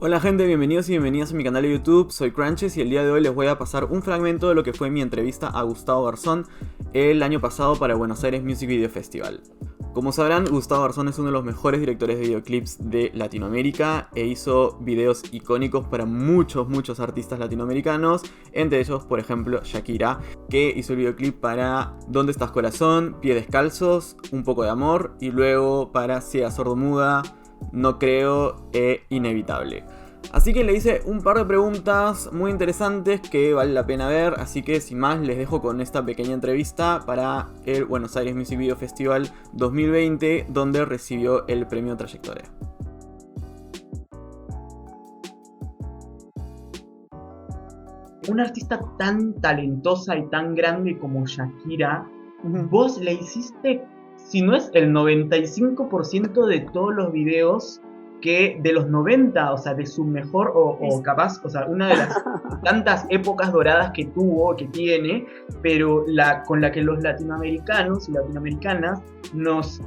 Hola gente, bienvenidos y bienvenidas a mi canal de YouTube, soy Crunches y el día de hoy les voy a pasar un fragmento de lo que fue mi entrevista a Gustavo Garzón el año pasado para Buenos Aires Music Video Festival. Como sabrán, Gustavo Garzón es uno de los mejores directores de videoclips de Latinoamérica e hizo videos icónicos para muchos artistas latinoamericanos, entre ellos, por ejemplo, Shakira, que hizo el videoclip para ¿Dónde estás corazón?, Pies descalzos, Un poco de amor y luego para Ciega sordomuda, No creo e Inevitable. Así que le hice un par de preguntas muy interesantes que vale la pena ver, así que sin más les dejo con esta pequeña entrevista para el Buenos Aires Music Video Festival 2020, donde recibió el premio Trayectoria. Una artista tan talentosa y tan grande como Shakira, vos le hiciste, si no es el 95% de todos los videos que de los 90, o sea, de su mejor o capaz, o sea, una de las tantas épocas doradas que tuvo, que tiene, pero con la que los latinoamericanos y latinoamericanas nos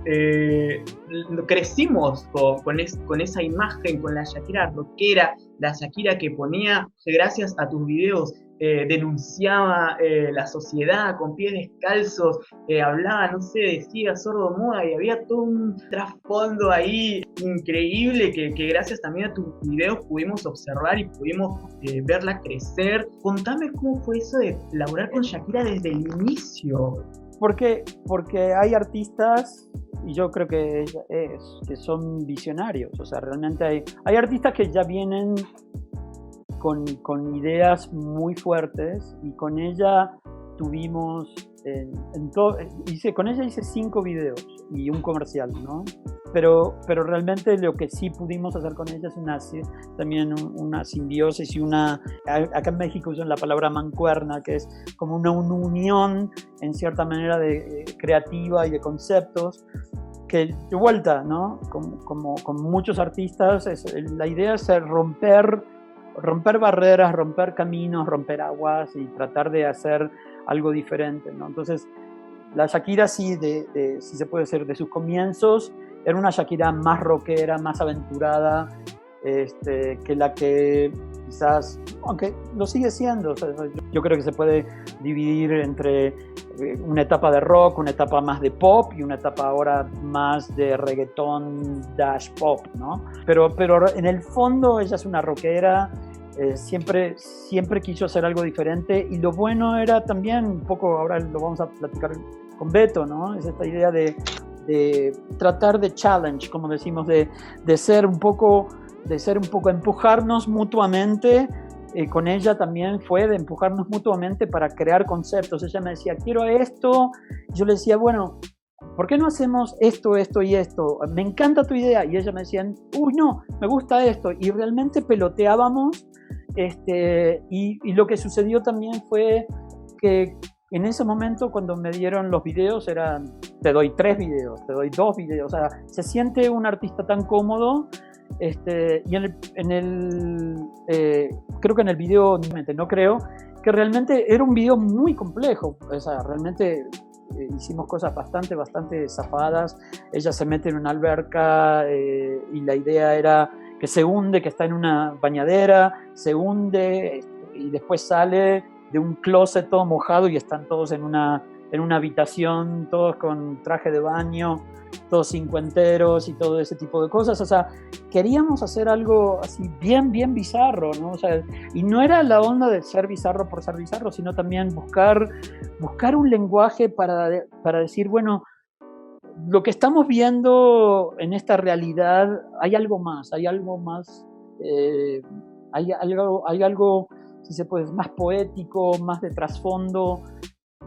crecimos con esa imagen, con la Shakira rockera, la Shakira que ponía, gracias a tus videos, denunciaba la sociedad con pies descalzos, hablaba, no sé, decía sordo-muda, y había todo un trasfondo ahí increíble que gracias también a tus videos pudimos observar y pudimos verla crecer. Contame cómo fue eso de laburar con Shakira desde el inicio. Porque hay artistas, y yo creo que son visionarios, o sea, realmente hay artistas que ya vienen con ideas muy fuertes, y con ella tuvimos, con ella hice 5 videos y un comercial, ¿no? Pero realmente lo que sí pudimos hacer con ella es también una simbiosis y acá en México usan la palabra mancuerna, que es como una unión en cierta manera de creativa y de conceptos, que de vuelta, ¿no? Como muchos artistas, la idea es romper barreras, romper caminos, romper aguas y tratar de hacer algo diferente, ¿no? Entonces, la Shakira sí, sí se puede decir, de sus comienzos, era una Shakira más rockera, más aventurada, que la que quizás, aunque lo sigue siendo, o sea, yo creo que se puede dividir entre una etapa de rock, una etapa más de pop y una etapa ahora más de reggaetón / pop, ¿no? Pero en el fondo ella es una rockera, siempre quiso hacer algo diferente, y lo bueno era también un poco, ahora lo vamos a platicar con Beto, ¿no? Es esta idea de tratar de challenge, como decimos, de ser un poco, empujarnos mutuamente. Con ella también fue de empujarnos mutuamente para crear conceptos. Ella me decía, quiero esto. Yo le decía, bueno, ¿por qué no hacemos esto y esto? Me encanta tu idea. Y ella me decía, uy, no, me gusta esto. Y realmente peloteábamos. Y lo que sucedió también fue que en ese momento, cuando me dieron los videos, te doy 3 videos, te doy 2 videos. O sea, se siente un artista tan cómodo. Y creo que en el video, no creo, que realmente era un video muy complejo. O sea, realmente hicimos cosas bastante zafadas. Ella se mete en una alberca y la idea era que se hunde, que está en una bañadera, se hunde y después sale de un closet todo mojado y están todos en una habitación, todos con traje de baño, todos cincuenteros y todo ese tipo de cosas. O sea, queríamos hacer algo así bien bizarro, ¿no? O sea, y no era la onda de ser bizarro por ser bizarro, sino también buscar un lenguaje para decir, bueno, lo que estamos viendo en esta realidad, hay algo más, hay algo, si se puede, más poético, más de trasfondo.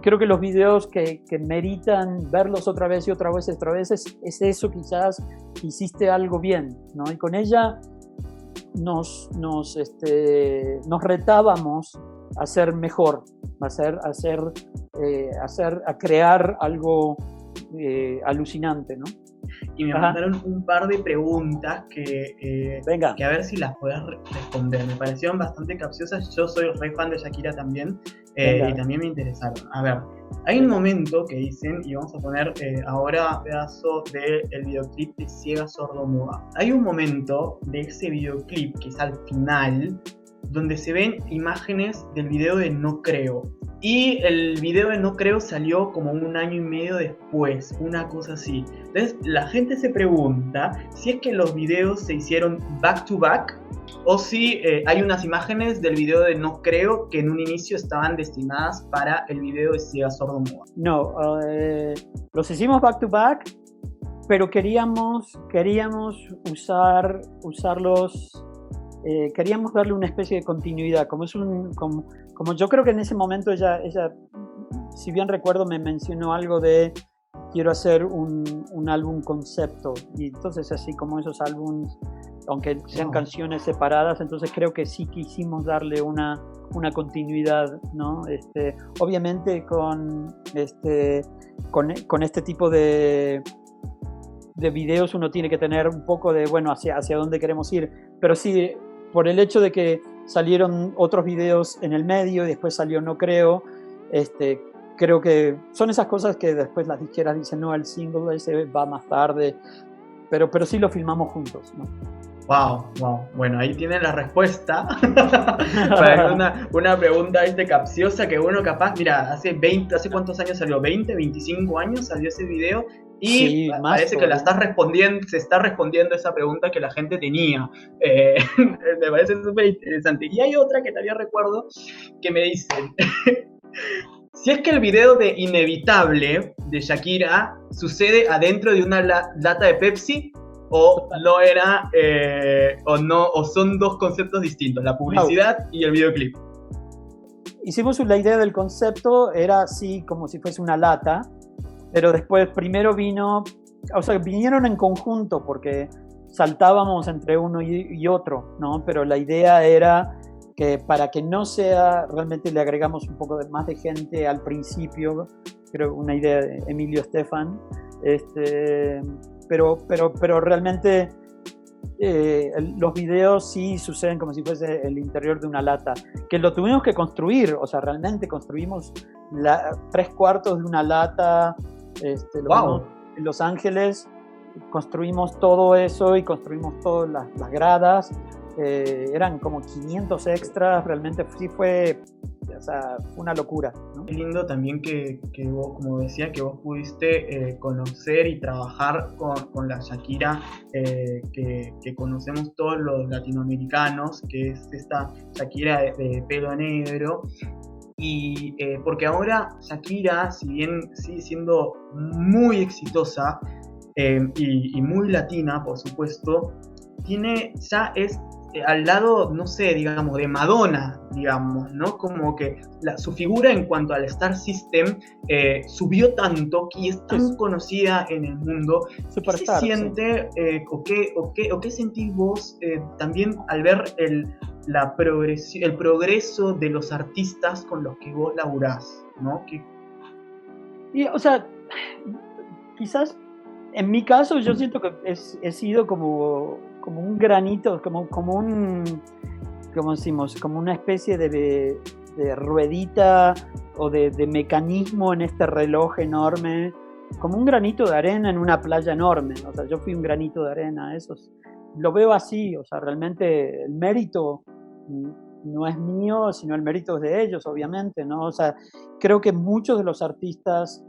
Creo que los videos que meritan verlos otra vez y otra vez es eso, quizás hiciste algo bien, ¿no? Y con ella nos retábamos a ser mejor, a crear algo alucinante, ¿no? Y me mandaron un par de preguntas que a ver si las podés responder. Me parecieron bastante capciosas. Yo soy re fan de Shakira también, y también me interesaron. A ver, Hay un momento que dicen, y vamos a poner ahora pedazo del videoclip de Ciega Sordo Muda. Hay un momento de ese videoclip que es al final, donde se ven imágenes del video de No Creo. Y el video de No Creo salió como 1 año y medio después, una cosa así. Entonces la gente se pregunta si es que los videos se hicieron back to back o si hay unas imágenes del video de No Creo que en un inicio estaban destinadas para el video de Ciega Sordo Muda. No, los hicimos back to back, pero queríamos usarlos. Queríamos darle una especie de continuidad, como yo creo que en ese momento ella, si bien recuerdo, me mencionó algo de quiero hacer un álbum concepto, y entonces así como esos álbumes, aunque sean canciones separadas, entonces creo que sí quisimos darle una continuidad, ¿no? Obviamente con este tipo de videos uno tiene que tener un poco de, bueno, hacia dónde queremos ir, pero sí, por el hecho de que salieron otros videos en el medio y después salió No Creo, creo que son esas cosas que después las disqueras dicen, no, el single ese va más tarde, pero sí lo filmamos juntos, ¿no? Wow. Bueno, ahí tienen la respuesta para una pregunta capciosa que uno capaz, mira, ¿hace cuántos años salió? ¿20, 25 años salió ese video? Y sí, parece que se está respondiendo esa pregunta que la gente tenía. Me parece súper interesante. Y hay otra que todavía recuerdo que me dicen, si es que el video de Inevitable de Shakira sucede adentro de una lata de Pepsi, o no era, o son dos conceptos distintos, la publicidad y el videoclip. Hicimos la idea del concepto, era así como si fuese una lata, pero después primero vinieron en conjunto porque saltábamos entre uno y otro, ¿no? Pero la idea era que para que no sea, realmente le agregamos un poco más de gente al principio, creo una idea de Emilio Estefan, pero realmente los videos sí suceden como si fuese el interior de una lata, que lo tuvimos que construir, o sea, realmente construimos 3/4 de una lata, wow. En Los Ángeles, construimos todo eso y construimos todas las gradas, eran como 500 extras, realmente sí fue, o sea, una locura, ¿no? Qué lindo también que vos, como decía, que vos pudiste conocer y trabajar con la Shakira que conocemos todos los latinoamericanos, que es esta Shakira de pelo negro. Y porque ahora Shakira, si bien sigue siendo muy exitosa y muy latina, por supuesto, es al lado, no sé, digamos, de Madonna, digamos, ¿no? Como que su figura en cuanto al Star System subió tanto que es tan conocida en el mundo. Superstar, ¿Qué se siente o qué sentís vos también al ver el progreso de los artistas con los que vos laburás, ¿no? Y, o sea, quizás en mi caso yo siento que he sido como un granito, como decimos, como una especie de ruedita o de mecanismo en este reloj enorme, como un granito de arena en una playa enorme. O sea, yo fui un granito de arena, lo veo así, o sea, realmente el mérito no es mío, sino el mérito es de ellos, obviamente, ¿no? O sea, creo que muchos de los artistas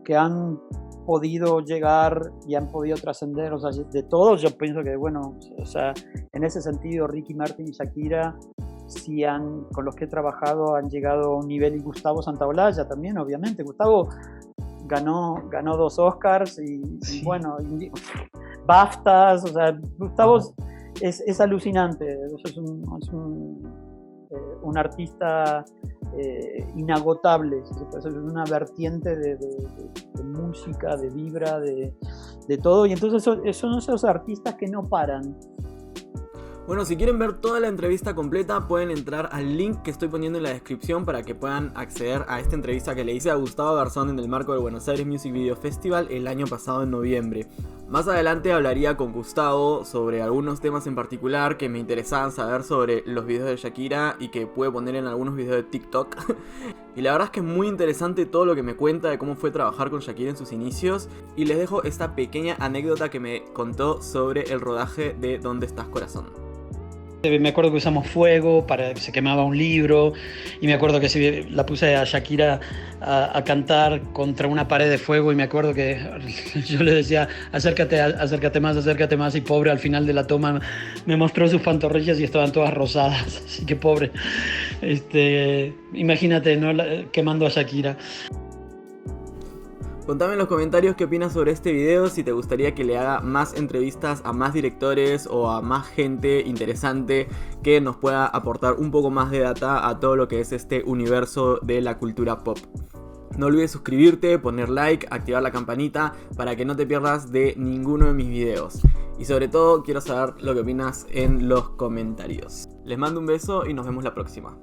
que han podido llegar y han podido trascender, o sea, de todos yo pienso que, bueno, o sea, en ese sentido Ricky Martin y Shakira, con los que he trabajado, han llegado a un nivel, y Gustavo Santaolalla también, obviamente. Gustavo ganó 2 Oscars y bueno, BAFTAs, o sea, Gustavo es alucinante, es un artista inagotable, es una vertiente de música, de vibra, de todo, y entonces son esos artistas que no paran. Bueno, si quieren ver toda la entrevista completa, pueden entrar al link que estoy poniendo en la descripción para que puedan acceder a esta entrevista que le hice a Gustavo Garzón en el marco del Buenos Aires Music Video Festival el año pasado en noviembre. Más adelante hablaría con Gustavo sobre algunos temas en particular que me interesaban saber sobre los videos de Shakira y que puede poner en algunos videos de TikTok. Y la verdad es que es muy interesante todo lo que me cuenta de cómo fue trabajar con Shakira en sus inicios. Y les dejo esta pequeña anécdota que me contó sobre el rodaje de ¿Dónde estás, corazón? Me acuerdo que usamos fuego, se quemaba un libro, y me acuerdo que la puse a Shakira a cantar contra una pared de fuego, y me acuerdo que yo le decía, acércate más, y pobre, al final de la toma me mostró sus pantorrillas y estaban todas rosadas, así que pobre. Imagínate, ¿no? Quemando a Shakira. Contame en los comentarios qué opinas sobre este video, si te gustaría que le haga más entrevistas a más directores o a más gente interesante que nos pueda aportar un poco más de data a todo lo que es este universo de la cultura pop. No olvides suscribirte, poner like, activar la campanita para que no te pierdas de ninguno de mis videos. Y sobre todo quiero saber lo que opinas en los comentarios. Les mando un beso y nos vemos la próxima.